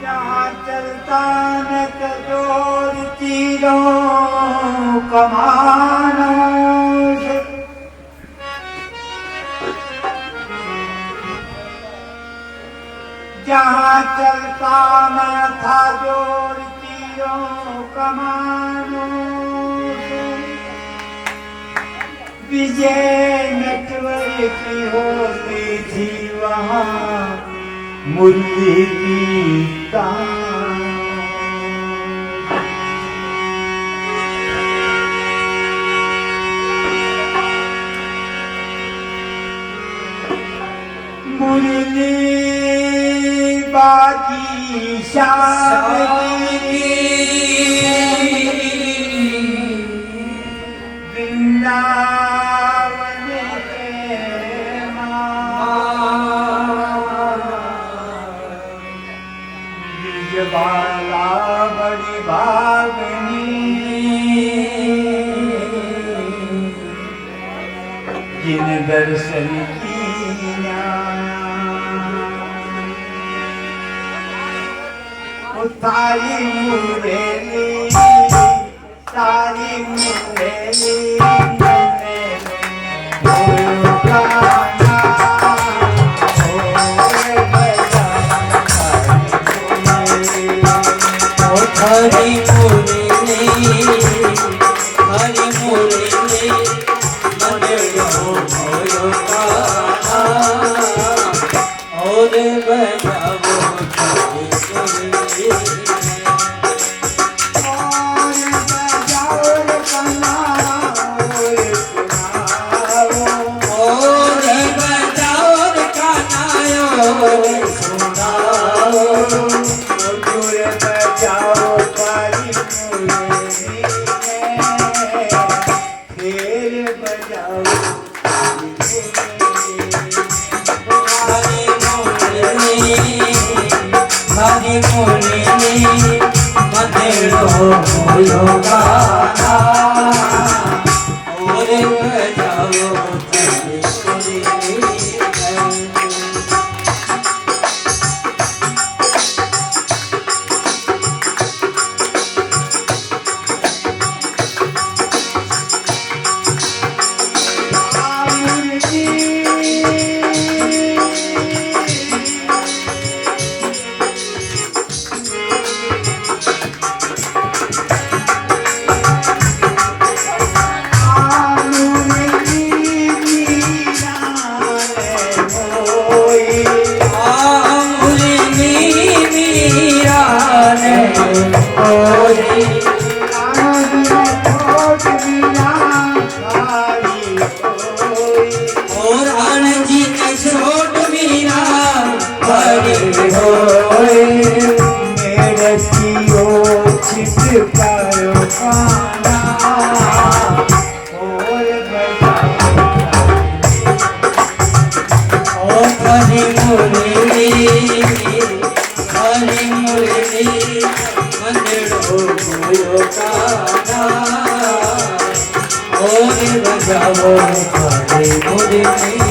जहाँ चलता न कजोर तीरों कमानों से जहाँ चलता न था जोर तीरों कमानों से विजय नटवर की होती थी वहाँ मुरली की तान मुरली बाकी शाम की वृंदावन के बाला बड़ी भागनी जिन दर्शन की तारी मुरेली तारी मुरेली हरि मुरली हरि मुरली मंगलो भयो कान्हा और बजाओ हरि मुरली मंगलो भयो कान्हा और बजाओ बजाओ हरि मुरली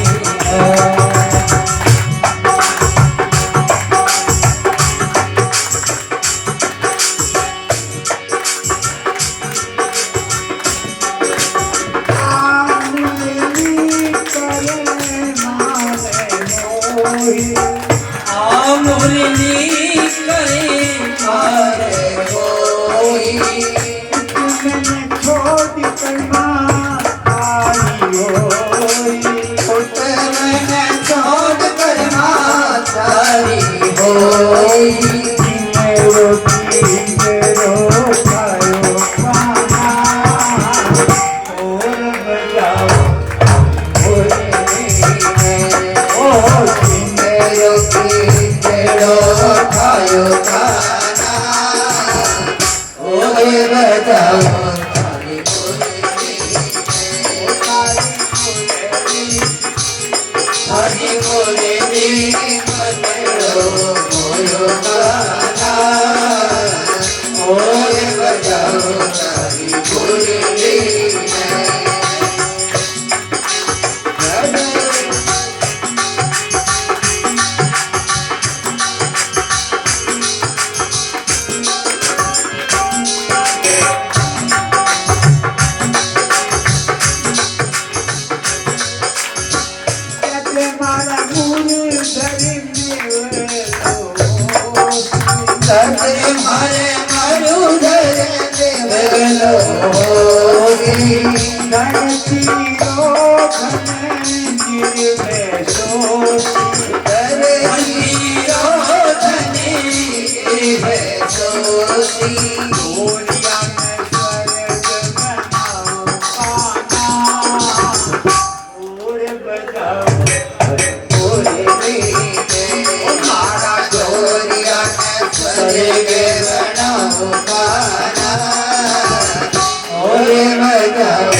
गणती रो घन गिर में सोसी करे हीरो धनी है सोसी गोरिया में स्वर्ग बनाओ पाना और बजाओ ओरे मीठे मारा गोरिया स्वर्ग बनाओ पाना ओरे बजाओ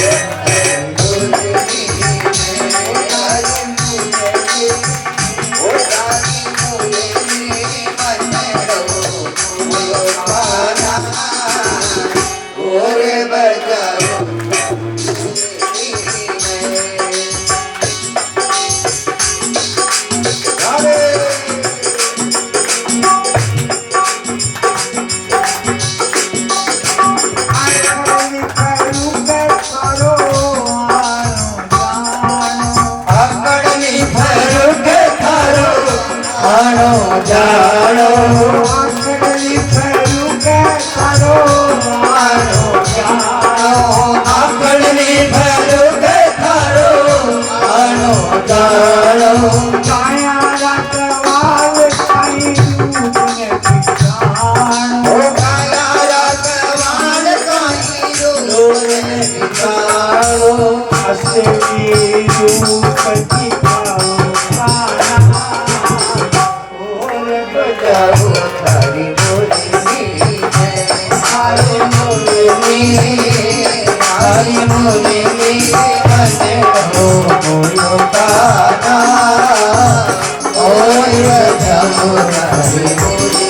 जानो आखरी फरू के करो मारो जानो आकड़नी भरुग थारो आनो जानो काया रखवाल कहीं दूधने पिछाणो ओ काया रखवाल कहीं दूधने पिछाणो असली रूप दिखाओ पाना और बजाओ हरि मुरली हरि मुरली हरि मुरली मन हो बोलो गाना और बजाओ हरि मुरली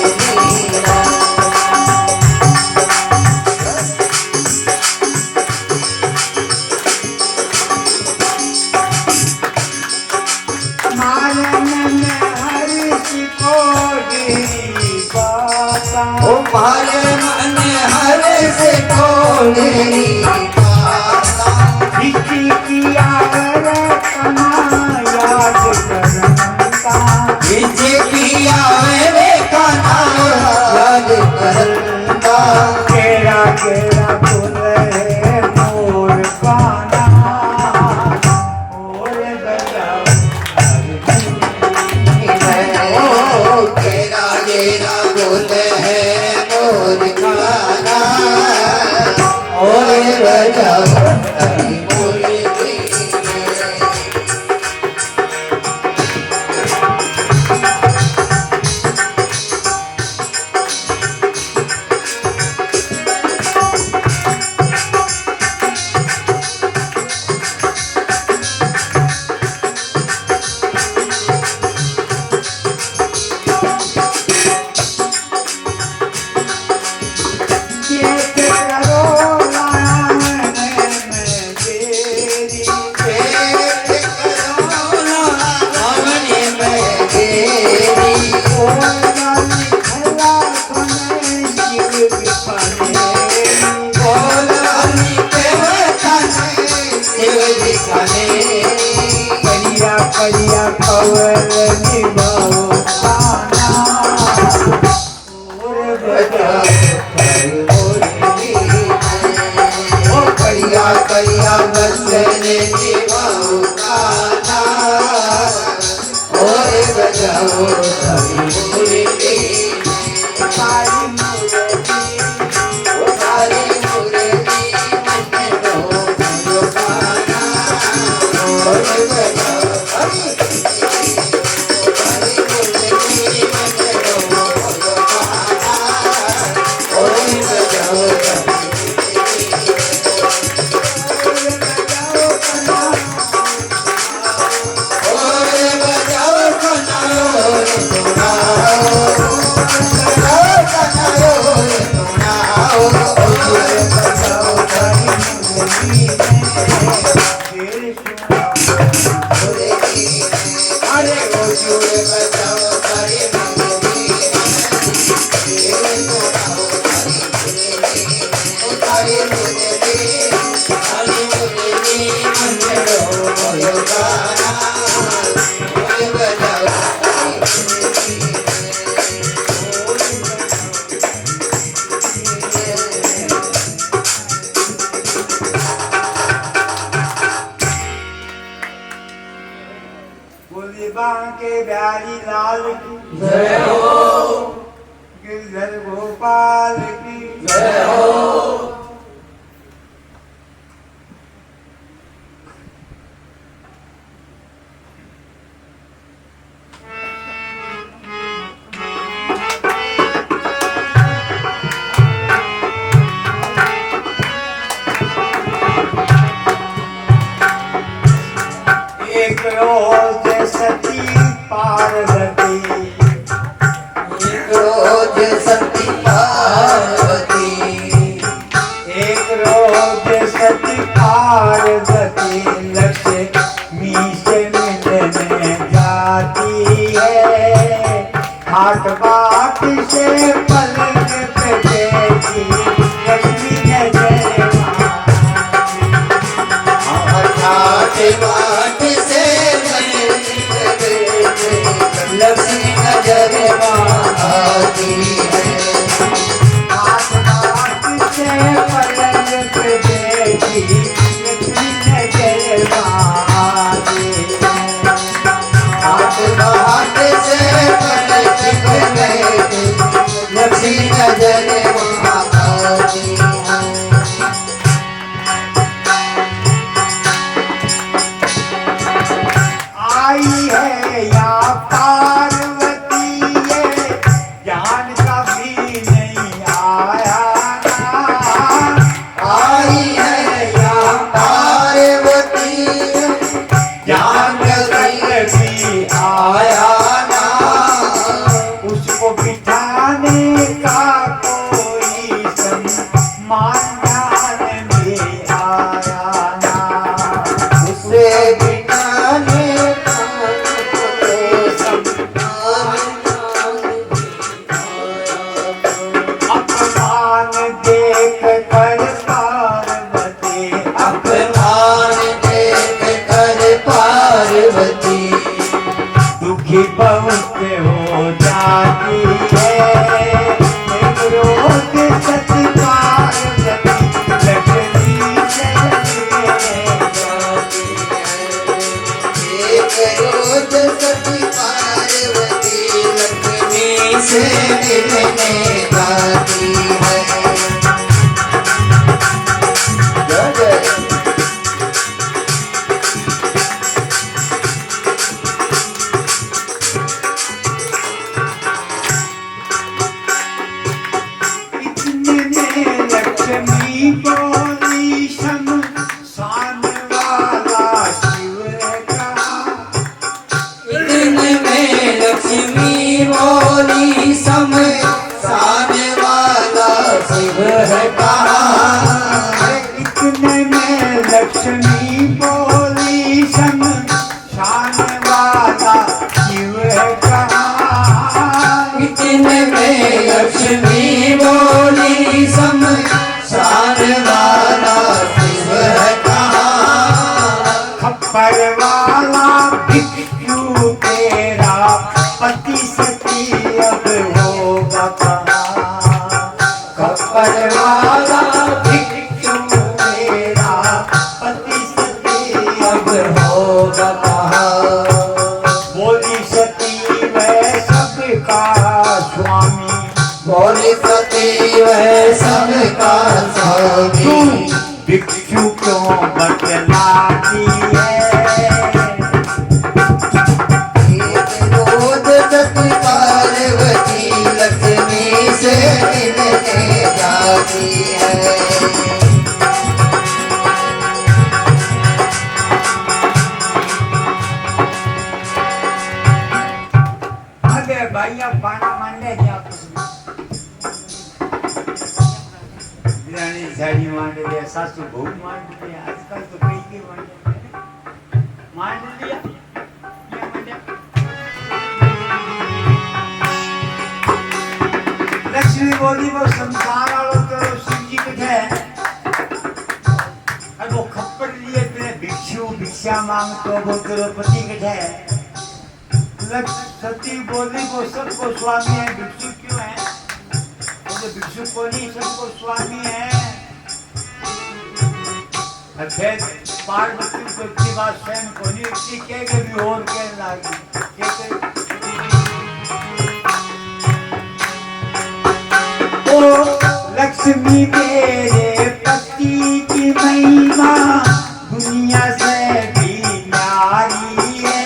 मालन में हरि सिकोड़ी बाता ओ मारे मन हर से कोड़ी पाता इसी किया रे कना याद करता विजय किया मेरे काना याद करता केरा केरा बोले मोर पाना और बजाओ ओ तेरा जेरा बोल है मोर खाना और बजाओ हरि मुरली ये करो लाने में तेरी और गाली खला कोने शिव बिपाने करिया करिया कवर निभाओ पाना और बजाओ करिया बसने की मौकाना और बजाओ सभी मुरली काली मुरली ओ सारी मुरली मन रो मौकाना और बजाओ सभी मुरली मन रो मौकाना और बजाओ सभी वृंदावन के बिहारी लाल की जय हो, गिरधर गोपाल की जय हो। एक रोज सती पार्वती, एक रोज सती पार्वती, एक रोज सती पार्वती लक्ष्मी से मिलने जाती है। हाट बाट से पलक पे देखी लक्ष्मी नजर घाट बाट से लक्ष्मी नजर आती है। हाट बाट से पलक पे देखी लक्ष्मी नजर आती है। घाट बाट से पलक पे बैठे लक्ष्मी नजर आती है। आई है या पार्वती ये ज्ञान कभी नहीं आया ना। आई है या पार्वती ज्ञान कभी आया ना। उसको बिठाने का कोई सम्मान में आया ना। उसे बिठाने का अपमान देख कर पार्वती अपमान देख कर पार्वती दुखी बहुत हो जाती है। एक रोज सती पार्वती लक्ष्मी से मिलने जाती है। एक रोज सती पार्वती लक्ष्मी से मिलने जाती है। जय जय। इतने में लक्ष्मी बोली शमशान वाला शिव का। इतने में लक्ष्मी बोली शमशान वाला शिव है कहा। इतने में लक्ष्मी बोली शमशान वाला शिव कहा। इतने में लक्ष्मी बोली शमशान वाला शिव है कहा। खप्पर वाला भिक्षु तेरा पति सती अब होगा कहाँ। खप्पर वाला भिक्षु तेरा पति सती अब होगा कहा। बोली सती वह सबका स्वामी। बोली सती वह सबका तू स्वामी। भिक्षु क्यों बतलाती है। एक रोज सती पार्वती लक्ष्मी से मिलने जाती है। अबे भैया पाना मान ले क्या रानी साड़ी मान लिया, सासू बहू मान लिया, आजकल तो कई के मान लिया। ये मान लिया। लक्ष्मी बोली वो संसार वालों तो शिव जी बैठे और वो खप्पर लिए तेरे भिक्षु भिक्षा मांगतो वो तेरे पति बैठे। सती बोली वो सबको स्वामी है, भिक्षु क्यों है। वो तो भिक्षु को नहीं सबको स्वामी है। और फिर पार्वती को इतनी बात सहन को नहीं, इतनी कह के भी और कहने लगी लक्ष्मी मेरे पति की महिमा दुनिया से भी न्यारी है।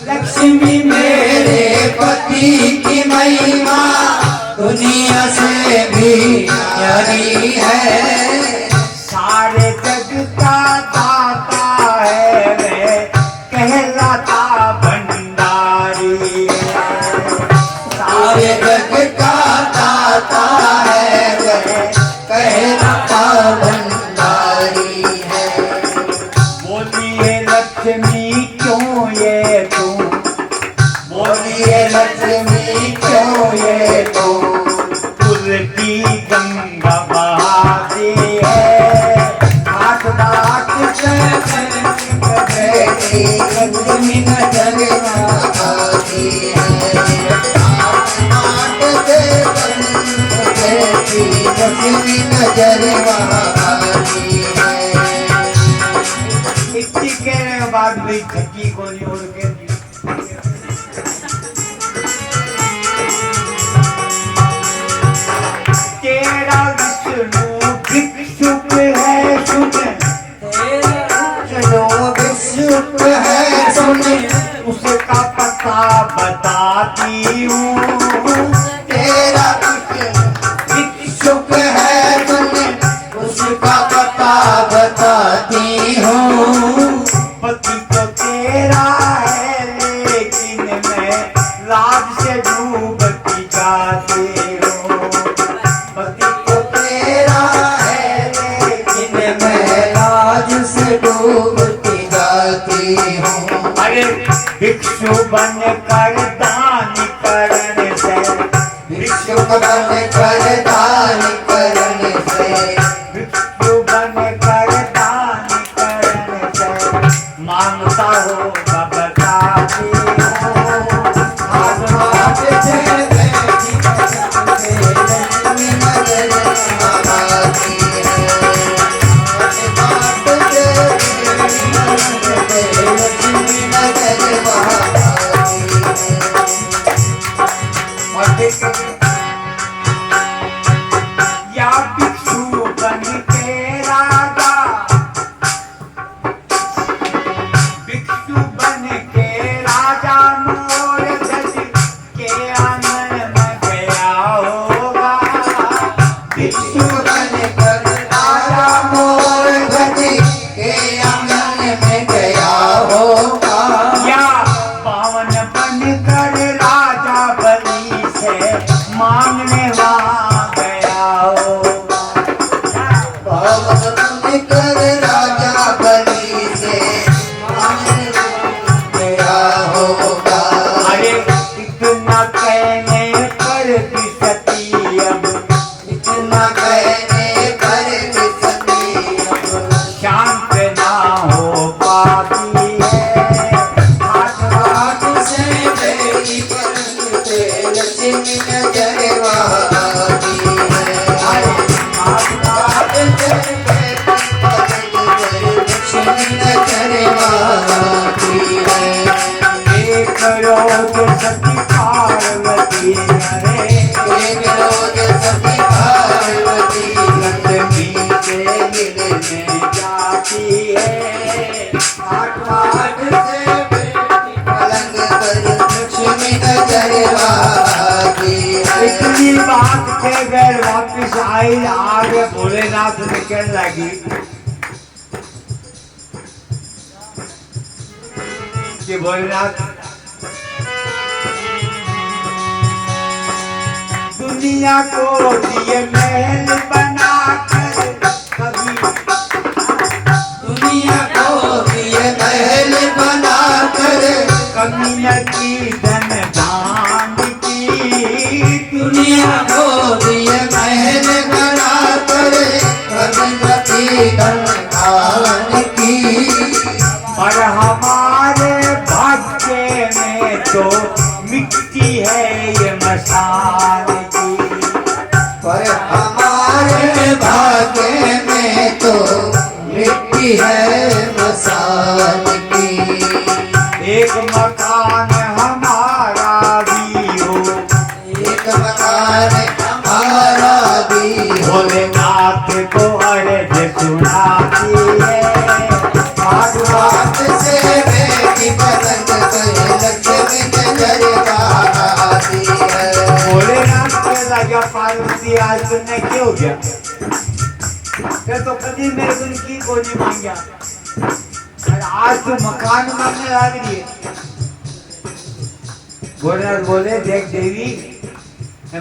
लक्ष्मी मेरे पति की महिमा दुनिया से भी न्यारी है। सारे जग का दाता है वे कहलाता भंडारी है। सारे जग का दाता है वह कहलाता भंडारी है। बोलिए लक्ष्मी क्यों ये तू, बोलिए लक्ष्मी क्यों ये तू फूल की गंगा बहाती है। हाथ बात से बेटी लक्ष्मी नजर आती है। आसमान से बेटी लक्ष्मी नजर आती है। इतनी कहने के बाद भी थकी को नहीं उड़ के तेरा विष्णु भिक्षुक है सुन, चलो विश्व है सुन उसका पता बताती हूँ। तेरा भिक्षुक है सुन उसका पता बताती हूँ। पति तो तेरा है लेकिन मैं लाज से डूबती जाती हूँ। पति तो तेरा है लेकिन मैं लाज से डूबती जाती हूँ। अरे भिक्षु बन कर दान करने से, भिक्षुक बन कर दान करने से, भिक्षु बन कर दान करने से मांगता हो बताती हूँ। हाथ से बेटी लक्ष्मी नजर आती है। हाथ से बेटी लक्ष्मी नजर आती है। और देखो या भिक्षु बन के राजा, भिक्षु बन के राजा मोर गज के आंगन में गया होगा। भिक्षु बन कर राजा मोर गज के आंगन में गया होगा। या पावन बन कर राजा बलि से मांगने वहाँ गया होगा। पावन बन कर राजा बलि से मांगने गया होगा। अरे इतना कहने पर भी सती अब इतना कहने पर भी सती अब शांत ना हो पाती है। हाथ से बेटी पर लक्ष्मी नजर आती है। हाथ से बेटी पर लक्ष्मी नजर आती है। एक रोज सती पार्वती अरे एक रोज सती पार्वती लक्ष्मी के मिलने जाती है। हाथ से बेटी पलंग पर लक्ष्मी नजर आती है। इतनी बात के गैर वापिस आई, आगे भोलेनाथ निकल लगी कि भोलेनाथ दुनिया को दिए महल बना कर कभी, दुनिया को दिए महल बना कर कमी न की धन दान की। दुनिया को दिए महल बना कर कभी धन दान की। और हमारे भाग्य में तो मिट्टी है ये मसान की। पर हमारे भाग्य में तो मिट्टी है मसान की। एक मकान हमारा भी हो, एक मकान हमारा भी हो, तुमने क्या हो गया? फिर तो कभी मेरे को की गोली मांग गया, और आज तो मकान मांगने लग रही है। भोलेनाथ बोले देख देवी,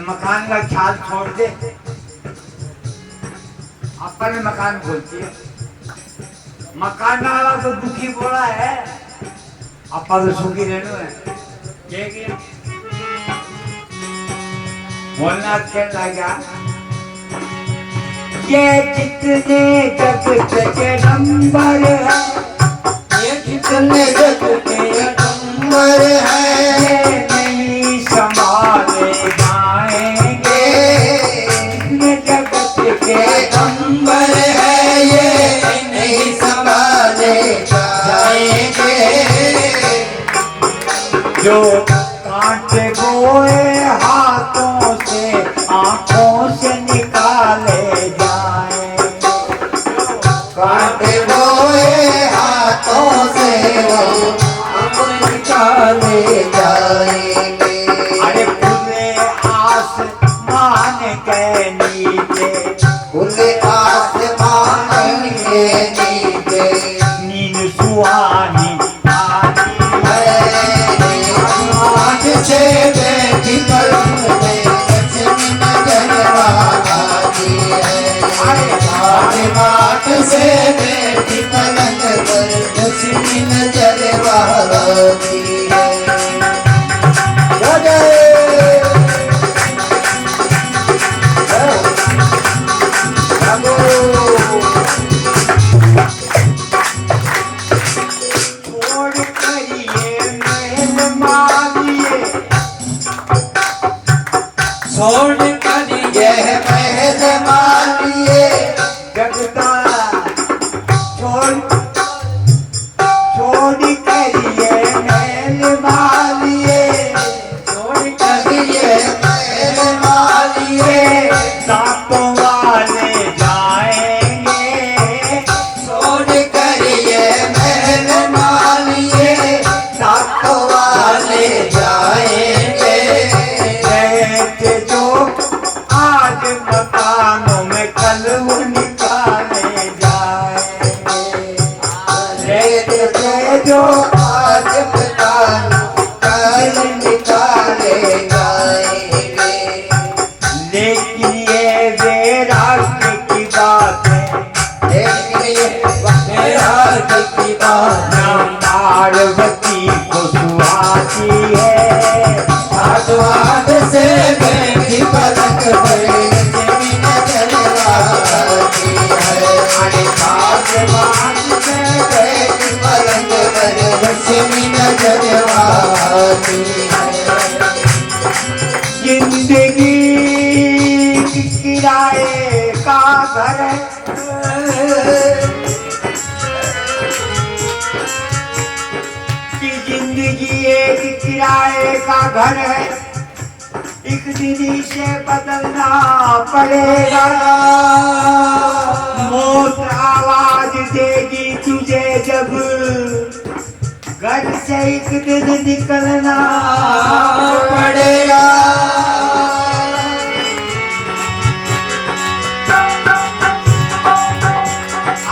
मकान का ख्याल छोड़ दे, अपन मकान बोलती है। मकान वाला तो दुखी बोला है, अपा तो सुखी रहने है। भोलेनाथ कहता क्या, ये जितने जग के नंबर है, ये कितने जग के नंबर है, नहीं संभाले जाएंगे। जितने जगत के नंबर है, ये नहीं संभाले जाएंगे। जो कांटे बोए हाथों से आंखों से निकाले जाए, कांटे बोए हाथों से वो निकाले जाएंगे। अरे खुले आसमान के नीचे, खुले आसमान के नीचे, नींद सुहानी से बैठी पलंग में लक्ष्मी नजर आती है। बात से बैठी पलंग पर लक्ष्मी नजर आती है। छोड़ करिए मेल मारिए, छोड़ कर ये महल मारिए, जगता छोड़ करिए मेल मारिए, छोड़ कर ये महल मारिए, दांतों वाले जाएंगे, छोड़ कर ये महल मारिए, दांतों वाले जाएंगे। कहते जो आज मकानों में कल वो निकाले जाएंगे। कहते जो आज मकान कल निकाले जाएंगे। लेकिन ये वैराग्य की बात है, लेकिन ये वैराग्य की बात ना पार्वती को सुहाती है। आसमान से बैठी पलक पर लक्ष्मी नजर आती है। आसमान से बैठी पलक पर लक्ष्मी नजर आती है। जिंदगी किराए का घर है, कि जिंदगी एक किराए का घर है, एक दिन इसे बदलना पड़ेगा। मौत आवाज देगी तुझे जब घर से एक दिन निकलना पड़ेगा।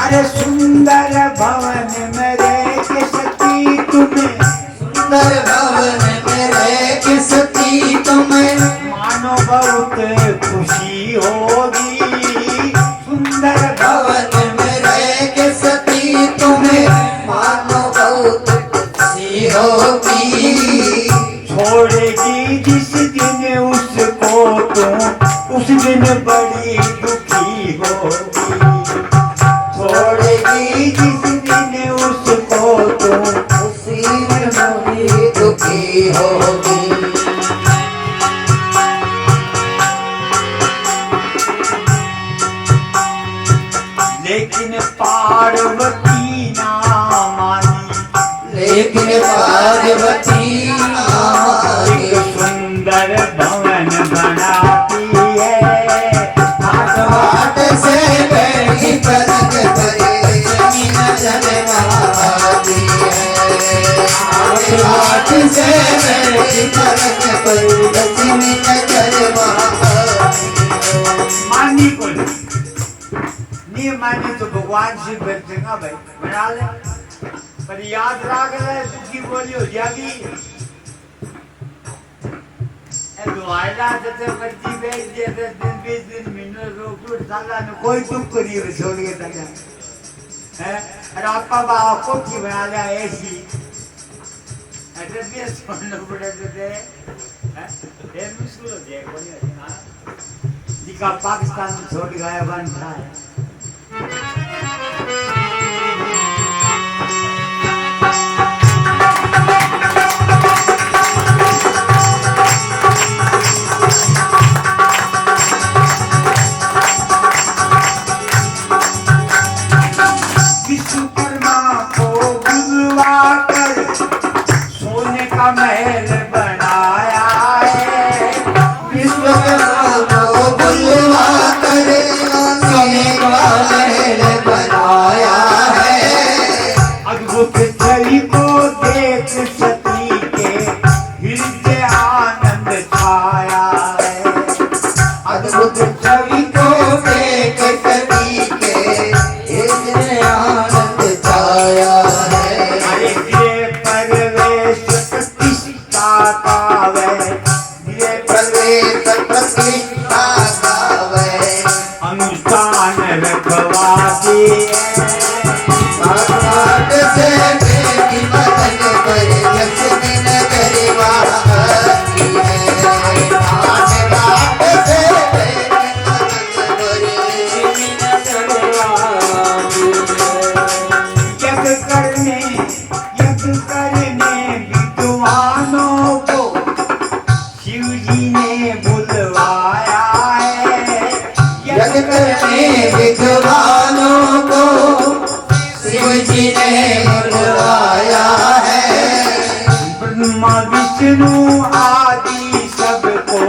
अरे सुंदर भवन में रह के सती तुम्हें, सुंदर भवन में रह के सती तुम्हें मानो बहुत खुशी होगी। सुंदर भवन में रह के सती तुम्हें मानो बहुत खुशी होगी। छोड़ेगी जिस दिन उसको तुम, उस दिन बड़ी दुखी होगी। छोड़ेगी जिस दिन उसको तुम, उसी में बड़ी दुखी होगी। लेकिन पार्वती ना मानी, लेकिन पार्वती एक सुंदर भवन बनाती है। घाट से बैठी पलक पर लक्ष्मी नजर आती है। घाट से बैठी पलक पर लक्ष्मी नजर आती है। माने तो भगवान से बेचेगा भाई बना ले, पर याद रख ले दुखी बोली हो जाएगी। दुआला जैसे मर्जी बेच दिए 10 दिन 20 दिन महीने रोक साला ने कोई दुख करिए छोड़ के तक है। अरे आपका बाप को की बना लिया ऐसी एड्रेस भी सुनना पड़े थे हैं, ये मुश्किल हो जाए कोई नहीं ना जिका पाकिस्तान में छोड़ गया बन था महल बनाया है, विश्वकर्मा को बुलवा कर सोने का महल बनाया है। अद्भुत छवि को देख सती के हृदय आनंद छाया है। अद्भुत छवि को देख सती के हृदय आनंद छाया है। अरे गिरे परवेश अनुष्ठान रखवाती है, भागवत से बेटी मदन पर लक्ष्मी नगर वासी है। भागवत से बेटी मदन पर लक्ष्मी नगर वासी है। यज्ञ करने विद्वानों को शिव जी ने बुलवाया है। यज्ञ करने विद्वानों को शिव जी ने बुलवाया है। ब्रह्मा विष्णु आदि सबको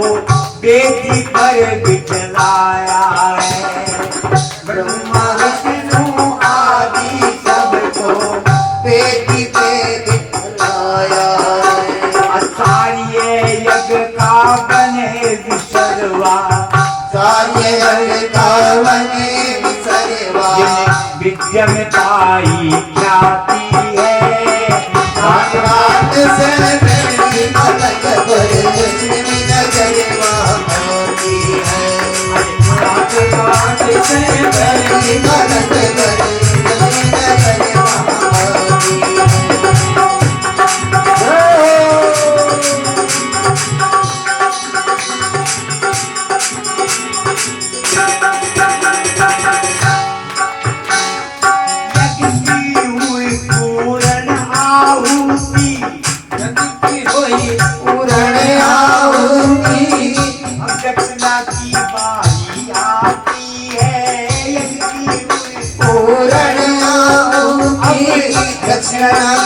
बेदी पर बिठलाया है। ब्रह्मा विष्णु आदि सबको बेदी पे बिठाया है। आचार्य यज्ञ का बने विसर्वा, कार्य का बने विसर्वा, विद्या में पाई ख्याति है। भागवत से बेटी मदन पर लक्ष्मी नगर वासी है। भागवत से बेटी मदन पर लक्ष्मी नगर वासी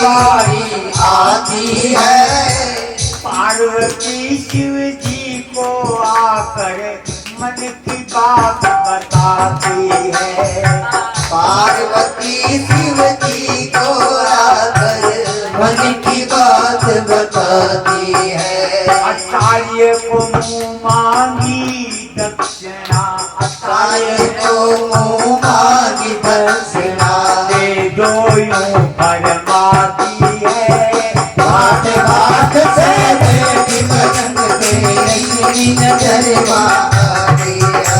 बारी आती है। पार्वती शिव जी को आकर मन की बात बताती है। पार्वती शिव जी को आकर मन की बात बताती है। आचार्य को मुँह मांगी दक्षिणा, आचार्य को मुँह मांगी दक्षिणा, दे दो यूं फरमाती है। घाट घाट से बेटी मदन पे लक्ष्मी नजर वासी है।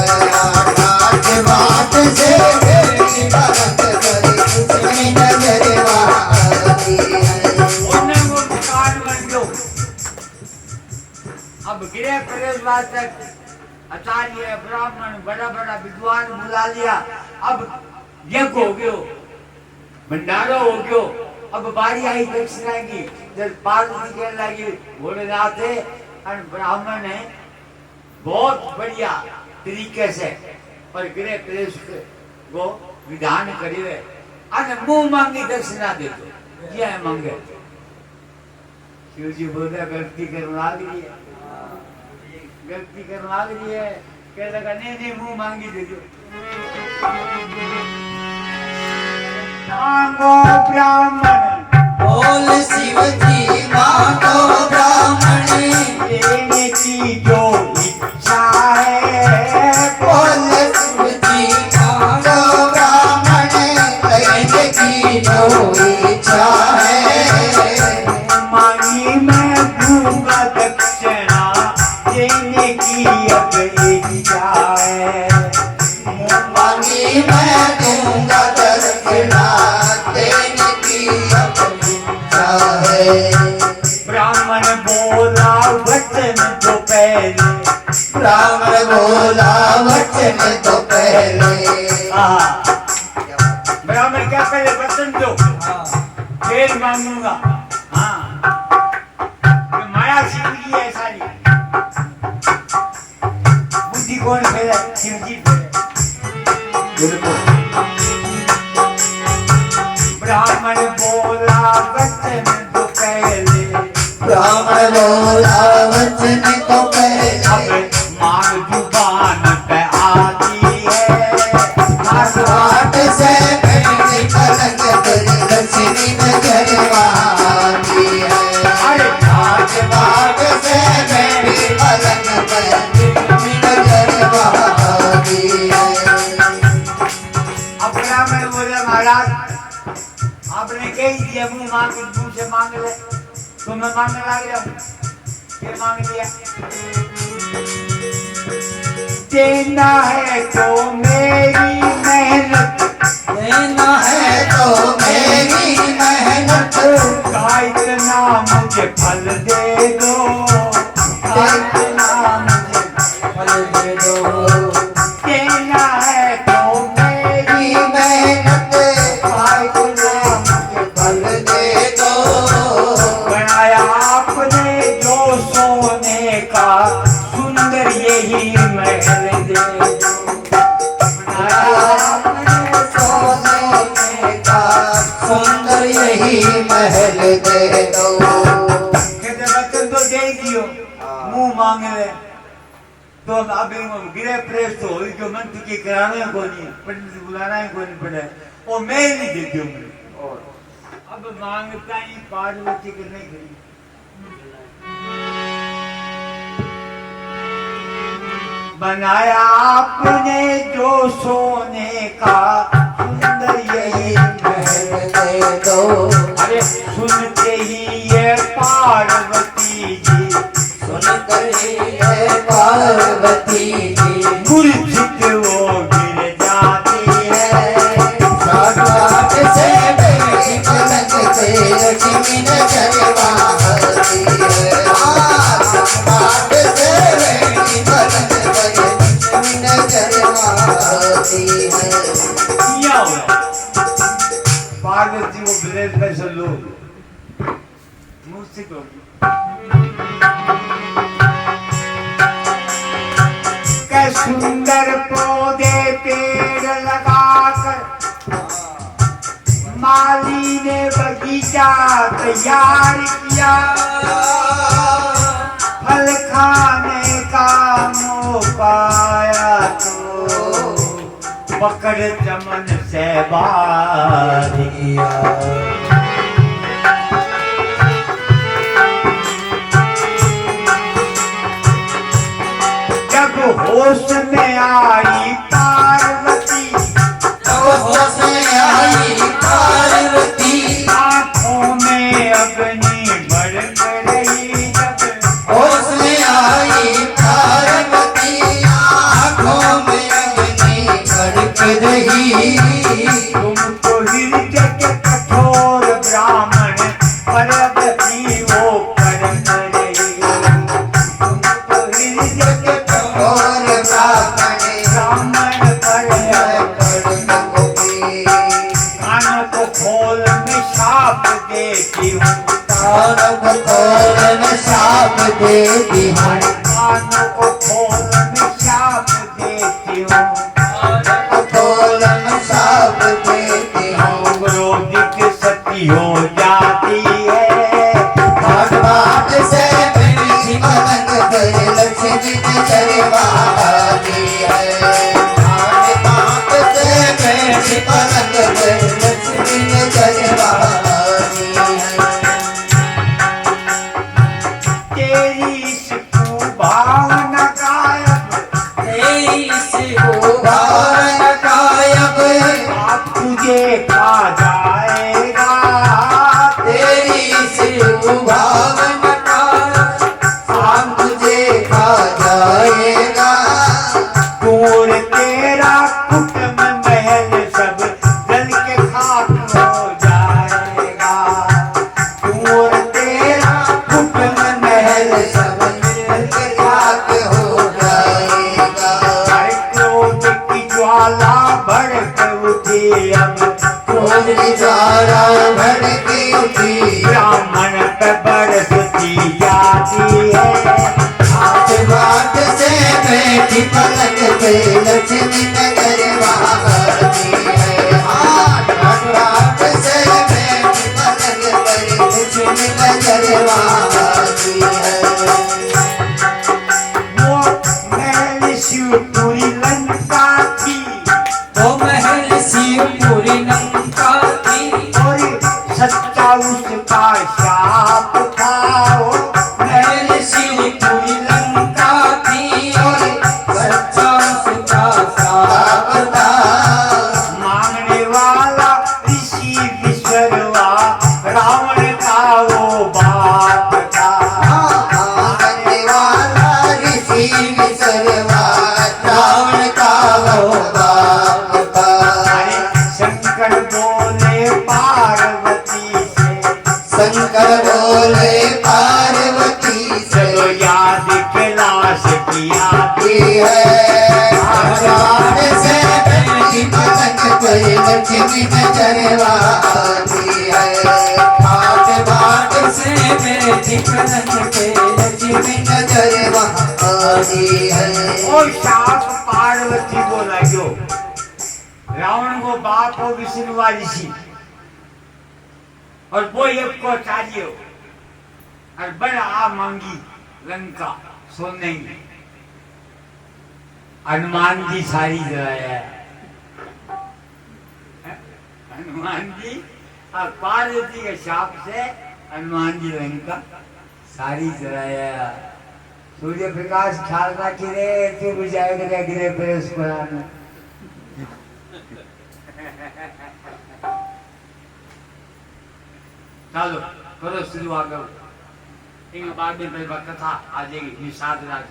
घाट घाट से बेटी मदन पे लक्ष्मी नजर वासी है। उन्हें वो दुकान बन दो। अब गिरे प्रदेशवाचक आचार्य ब्राह्मण बड़ा बड़ा विद्वान बुला लिया। अब यज्ञ हो गयो, भंडारा हो गयो। अब बारी आई दक्षिणा की। जब पार्वती कहने लगी भोलेनाथ है और ब्राह्मण है बहुत बढ़िया तरीके से और गृह प्रवेश को विधान करिए और मुंह मांगी दक्षिणा दे दो। ये मांगे शिव जी बोले गलती करने लग रही है, गलती करने लग रही है। कह लगा नहीं मुंह मांगी दे दो। मांगो ब्राह्मण बोल शिव जी मांगो ब्राह्मण, देने की जो इच्छा है। बोल शिव जी मांगो ब्राह्मण, पहले। ब्राह्मण बोला वचन तो पहले। ब्राह्मण क्या पहले वचन दो, फिर मांगूंगा। हाँ, माया शिव की है सारी, बुद्धि कौन फेरे? शिव जी फेरे। ब्राह्मण बोला वचन तो पहले। ब्राह्मण बोला वचन तो पहले। अब मांग जुबान पे आती है, घाट से बैठी पलंग पर लक्ष्मी नजर आती है। अरे घाट से बैठी पलंग पर लक्ष्मी नजर आती है। अब ब्राह्मण बोले महाराज आपने कही दिया मुंह मांग मुंह से मांग ले, तो मैं मांगने लग जाऊं। फिर मांग लिया। देना है तो मेरी मेहनत, देना है तो मेरी मेहनत। का इतना मुझे फल दे दो, का इतना मुझे फल दे दो। देना है तो मेरी मेहनत का इतना मुझे फल दे दो। बनाया आपने जो सोने का सुंदर यही महल दे दो। बनाया आपने सोने का सुंदर यही महल दे दो। कहते बच्चन तो दे दियो, मुंह मांग ले तो अब गिरे प्रेस तो जो मन तुझे कराने को नहीं, पंडित से बुलाना है को नहीं पड़े, वो मैं नहीं देती हूँ मुझे। अब मांगता ही पार्वती करने के लिए। बनाया आपने जो सोने का सुंदर यही महल दे दो। अरे सुनते ही ये पार्वती जी, सुनकर ये पार्वती जी मूर्छित वो गिर जाती है। घाट से बैठी पलंग पे लक्ष्मी नजर आती है। घाट से बैठी पलंग पे लक्ष्मी नजर आती है। क्या हुआ? पार्वती वो ब्लेड पे से लोग मूर्छित हो गई। कै सुंदर पौधे पेड़ लगाकर माली ने बगीचा तैयार किया। फल खाने का मोह पाया तो पकड़ चमन से बांध दिया। जब होश में आई पार्वती, होश में आई पार्वती। आंखों में अग्नि भड़क रही। जब होश में आई पार्वती। आँखों में अग्नि भड़क रही। तुमको हृदय के कठोर ब्राह्मण पार्वती वो परम रही। तुमको हृदय के और ब्राह्मण कानों को खोल में शाप देती हूँ। कानों को खोल में शाप देती हूँ। कानों को खोल में शाप देती हूँ। खोल में शाप देती हूँ। क्रोधित सती हो जाती है। घाट से बैठी पलंग पर लक्ष्मी नजर आती है। घाट से बैठी पलंग पर लक्ष्मी नजर आती है। तेरी इस भावना गायब, तेरी भावना गायब। आप तुझे खा जाएगा। तेरी भावना गायब। शाम तुझे खा जाएगा। दूर तेरा कुटुंब महल सब जल के खाक हो जाएगा। दूर तेरा कुटुंब महल सब मिल के खाक अग्नि ज्वाला भड़की उठी, ब्राह्मण पे बरसती जाती है। घाट घाट से बैठी पलंग पे लक्ष्मी नगर आती है। घाट घाट से बैठी पलंग पे लक्ष्मी नगर आती है। वो महल शिवपुरी लंका की, वो महल शिवपुरी लंका की, और सच्चा उसका शाप था। वो महल शिवपुरी लंका की, और सच्चा उसका शाप था। मांगने वाला ऋषि विश्वकर्मा, रावण का वो बाप था। मांगने वाला ऋषि विश्वकर्मा, रावण का वो बाप था। अरे शंकर बोले पार्वती से, शंकर बोले पार्वती से, चलो याद कैलाश की आती है। घाट से बैठी पलंग पे लक्ष्मी नजर आती है। घाट घाट से बैठी पलंग पे लक्ष्मी नजर आती है। और शाप पार्वती को लग्यो, रावण को बाप हो विष्णु ऋषि, और वो एक को चाहिए, और बड़ा आ मांगी लंका सोने की। हनुमान जी सारी जलाया, हनुमान जी और पार्वती के शाप से हनुमान जी लंका सारी जलाया। सूर्य प्रकाश ख्याल ना गिरे तो बुझाएगा गिरे पे उसको आना। चलो करो शुरू आगे, बाद में कथा आ जाएगी निषाद राज।